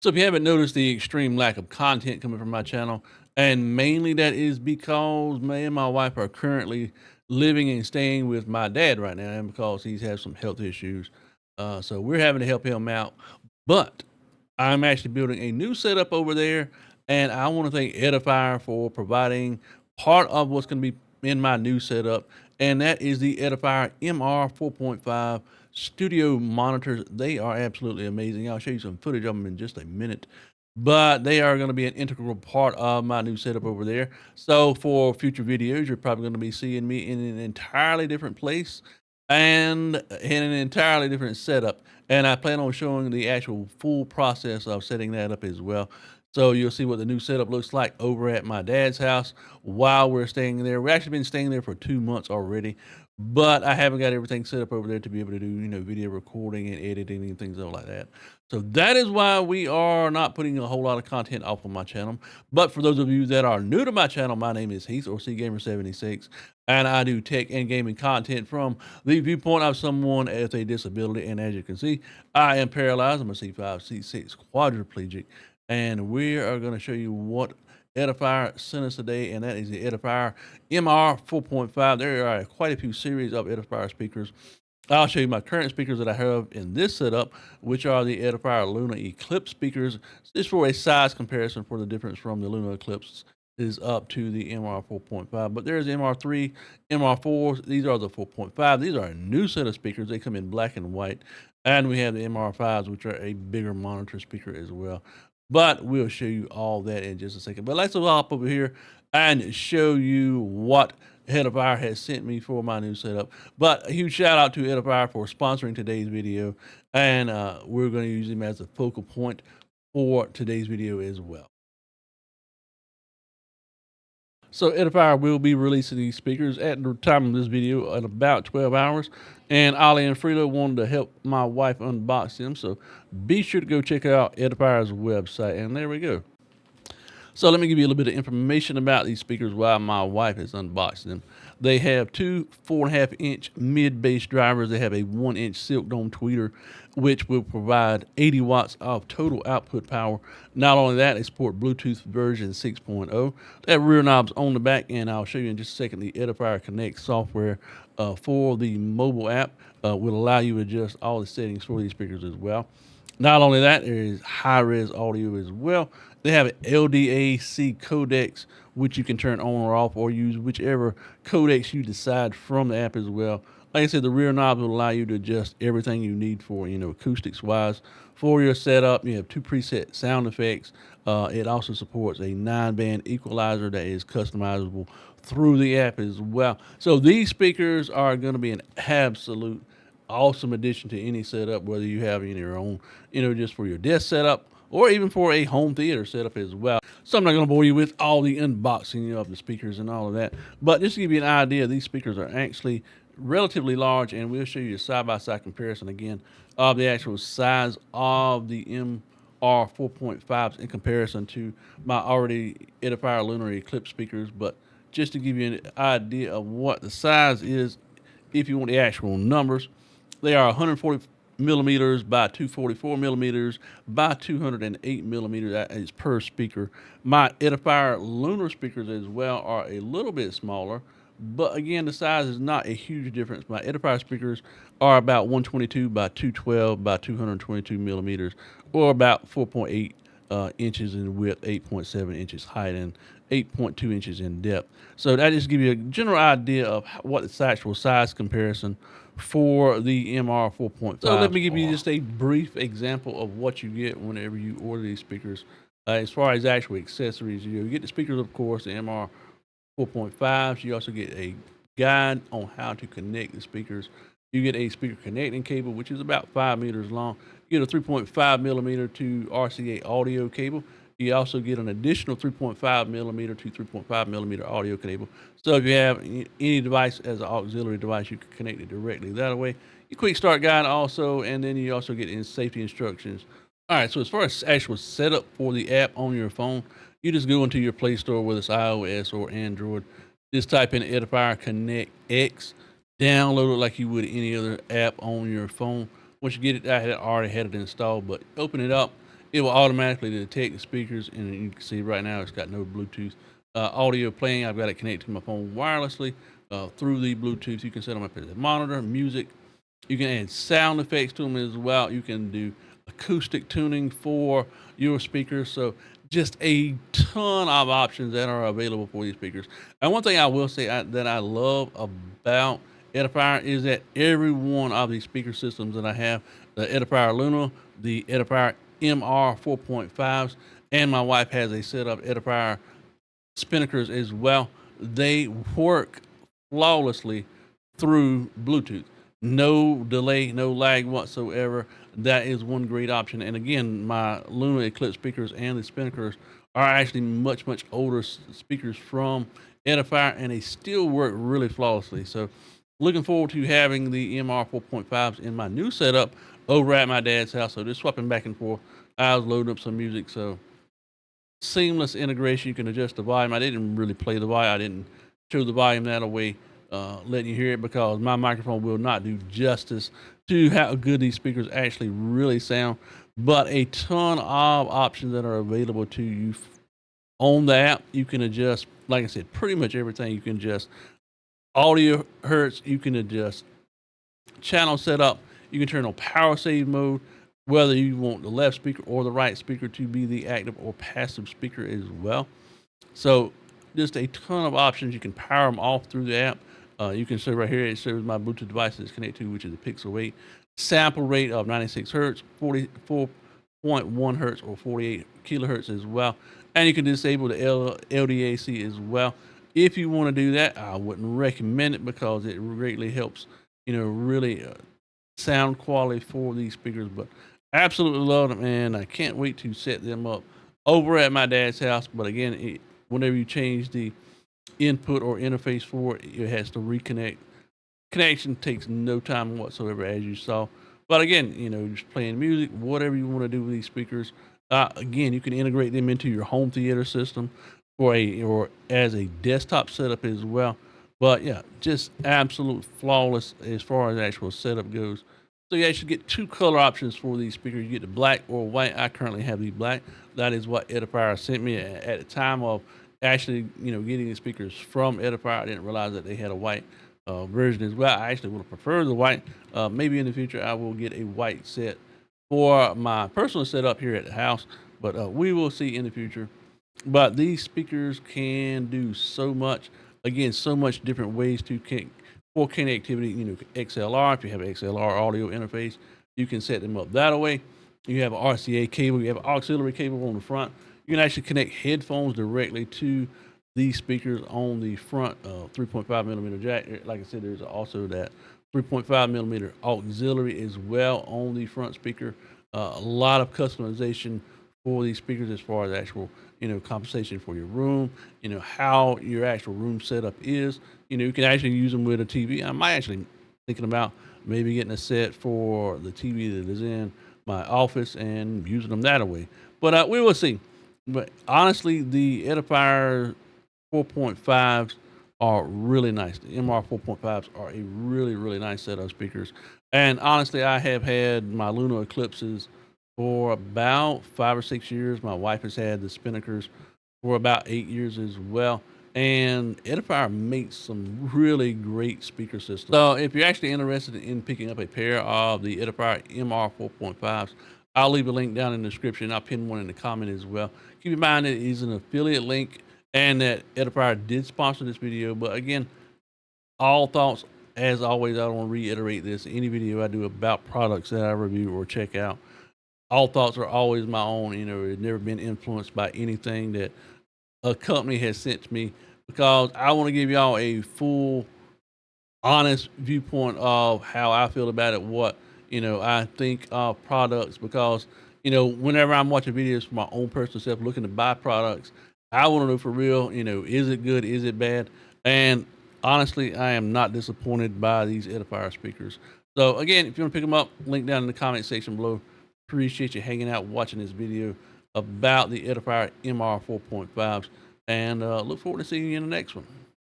So if you haven't noticed the extreme lack of content coming from my channel, and mainly that is because me and my wife are currently living and staying with my dad right now, and because he's had some health issues. So we're having to help him out. But I'm actually building a new setup over there, and I want to thank Edifier for providing part of what's going to be in my new setup, and that is the Edifier MR4.5 studio monitors. They are absolutely amazing. I'll show you some footage of them in just a minute, but they are going to be an integral part of my new setup over there. So for future videos, you're probably going to be seeing me in an entirely different place and in an entirely different setup. And I plan on showing the actual full process of setting that up as well. So you'll see what the new setup looks like over at my dad's house while we're staying there. We've actually been staying there for 2 months already, but I haven't got everything set up over there to be able to do, video recording and editing and things like that. So that is why we are not putting a whole lot of content off on my channel. But for those of you that are new to my channel, my name is Heath or CGamer76, and I do tech and gaming content from the viewpoint of someone with a disability. And as you can see, I am paralyzed. I'm a C5, C6 quadriplegic, and we are going to show you what Edifier sent us today, and that is the Edifier MR4.5. There are quite a few series of Edifier speakers. I'll show you my current speakers that I have in this setup, which are the Edifier Luna Eclipse speakers. Just for a size comparison for the difference from the Luna Eclipse is up to the MR4.5. But there's MR3, MR4s. These are the 4.5. These are a new set of speakers. They come in black and white. And we have the MR5s, which are a bigger monitor speaker as well. But we'll show you all that in just a second. But let's hop over here and show you what Edifier has sent me for my new setup. But a huge shout out to Edifier for sponsoring today's video. And we're going to use him as a focal point for today's video as well. So Edifier will be releasing these speakers at the time of this video at about 12 hours. And Ali and Frida wanted to help my wife unbox them. So be sure to go check out Edifier's website. And there we go. So let me give you a little bit of information about these speakers while my wife is unboxing them. They have two 4.5-inch mid-bass drivers. They have a 1-inch silk dome tweeter, which will provide 80 watts of total output power. Not only that, they support Bluetooth version 6.0. They have rear knobs on the back, and I'll show you in just a second the Edifier Connect software for the mobile app will allow you to adjust all the settings for these speakers as well. Not only that, there is high-res audio as well. They have an LDAC codecs, which you can turn on or off or use whichever codecs you decide from the app as well. Like I said, the rear knobs will allow you to adjust everything you need for, acoustics-wise. For your setup, you have two preset sound effects. It also supports a 9-band equalizer that is customizable through the app as well. So these speakers are going to be an absolute awesome addition to any setup, whether you have in your own, just for your desk setup or even for a home theater setup as well. So I'm not going to bore you with all the unboxing of the speakers and all of that, but just to give you an idea, these speakers are actually relatively large, and we'll show you a side-by-side comparison again of the actual size of the MR4.5s in comparison to my already Edifier Lunar Eclipse speakers. But just to give you an idea of what the size is, if you want the actual numbers, they are 140 millimeters by 244 millimeters by 208 millimeters. That is per speaker. My Edifier Lunar speakers as well are a little bit smaller, but again, the size is not a huge difference. My Edifier speakers are about 122 by 212 by 222 millimeters, or about 4.8 inches in width, 8.7 inches height, and 8.2 inches in depth. So that just gives you a general idea of what the actual size comparison for the MR 4.5. So let me give you just a brief example of what you get whenever you order these speakers. As far as actual accessories, you get the speakers, of course, the MR 4.5. You also get a guide on how to connect the speakers. You get a speaker connecting cable, which is about 5 meters long. You get a 3.5 millimeter to RCA audio cable. You also get an additional 3.5 millimeter to 3.5 millimeter audio cable. So if you have any device as an auxiliary device, you can connect it directly that way. Your quick start guide also, and then you also get safety instructions. All right, so as far as actual setup for the app on your phone, you just go into your Play Store, whether it's iOS or Android. Just type in Edifier Connect X, download it like you would any other app on your phone. Once you get it, I had already had it installed, but open it up, it will automatically detect the speakers, and you can see right now it's got no Bluetooth audio playing. I've got it connected to my phone wirelessly through the Bluetooth. You can set them up as a monitor, music. You can add sound effects to them as well. You can do acoustic tuning for your speakers. So just a ton of options that are available for these speakers. And one thing I will say that I love about Edifier is that every one of these speaker systems that I have, the Edifier Luna, the Edifier MR4.5s, and my wife has a set of Edifier spinnakers as well. They work flawlessly through Bluetooth. No delay, no lag whatsoever. That is one great option. And again, my Luna Eclipse speakers and the spinnakers are actually much older speakers from Edifier, and they still work really flawlessly. So, looking forward to having the MR 4.5s in my new setup over at my dad's house. So, just swapping back and forth. I was loading up some music, so seamless integration. You can adjust the volume. I didn't really play the volume. I didn't show the volume that away, letting you hear it, because my microphone will not do justice to how good these speakers actually really sound. But a ton of options that are available to you on the app. You can adjust, like I said, pretty much everything. You can adjust audio hertz. You can adjust channel setup. You can turn on power save mode, whether you want the left speaker or the right speaker to be the active or passive speaker as well. So just a ton of options. You can power them off through the app. You can see right here, it shows my Bluetooth device it's connected to, which is a Pixel 8. Sample rate of 96 hertz, 44.1 hertz, or 48 kilohertz as well. And you can disable the LDAC as well. If you want to do that, I wouldn't recommend it because it greatly helps, really sound quality for these speakers. But I absolutely love them, and I can't wait to set them up over at my dad's house. But again, whenever you change the input or interface for it, it has to reconnect. Connection takes no time whatsoever, as you saw. But again, just playing music, whatever you want to do with these speakers. Again, you can integrate them into your home theater system or as a desktop setup as well. But yeah, just absolute flawless as far as actual setup goes. So you actually get two color options for these speakers. You get the black or white. I currently have the black. That is what Edifier sent me at the time of actually, getting the speakers from Edifier. I didn't realize that they had a white version as well. I actually would have preferred the white. Maybe in the future I will get a white set for my personal setup here at the house, but we will see in the future. But these speakers can do so much. Again, so much different ways for connectivity. XLR. If you have an XLR audio interface, you can set them up that way. You have an RCA cable. You have an auxiliary cable on the front. You can actually connect headphones directly to these speakers on the front 3.5 millimeter jack. Like I said, there's also that 3.5 millimeter auxiliary as well on the front speaker. A lot of customization for these speakers as far as actual, compensation for your room, how your actual room setup is. You can actually use them with a TV. I might actually thinking about maybe getting a set for the TV that is in my office and using them that way. But we will see. But honestly, the Edifier 4.5s are really nice. The MR 4.5s are a really nice set of speakers. And honestly, I have had my Luna Eclipses for about 5 or 6 years. My wife has had the Spinnakers for about 8 years as well. And Edifier makes some really great speaker systems. So if you're actually interested in picking up a pair of the Edifier MR 4.5s, I'll leave a link down in the description. I'll pin one in the comment as well. Keep in mind that it is an affiliate link and that Edifier did sponsor this video. But again, all thoughts, as always, I want to reiterate this. Any video I do about products that I review or check out, all thoughts are always my own. It's never been influenced by anything that a company has sent to me, because I want to give y'all a full, honest viewpoint of how I feel about it, what I think of products, because whenever I'm watching videos for my own personal self, looking to buy products, I want to know for real, is it good, is it bad? And honestly, I am not disappointed by these Edifier speakers. So again, if you want to pick them up, link down in the comment section below. Appreciate you hanging out, watching this video about the Edifier MR 4.5s, and look forward to seeing you in the next one.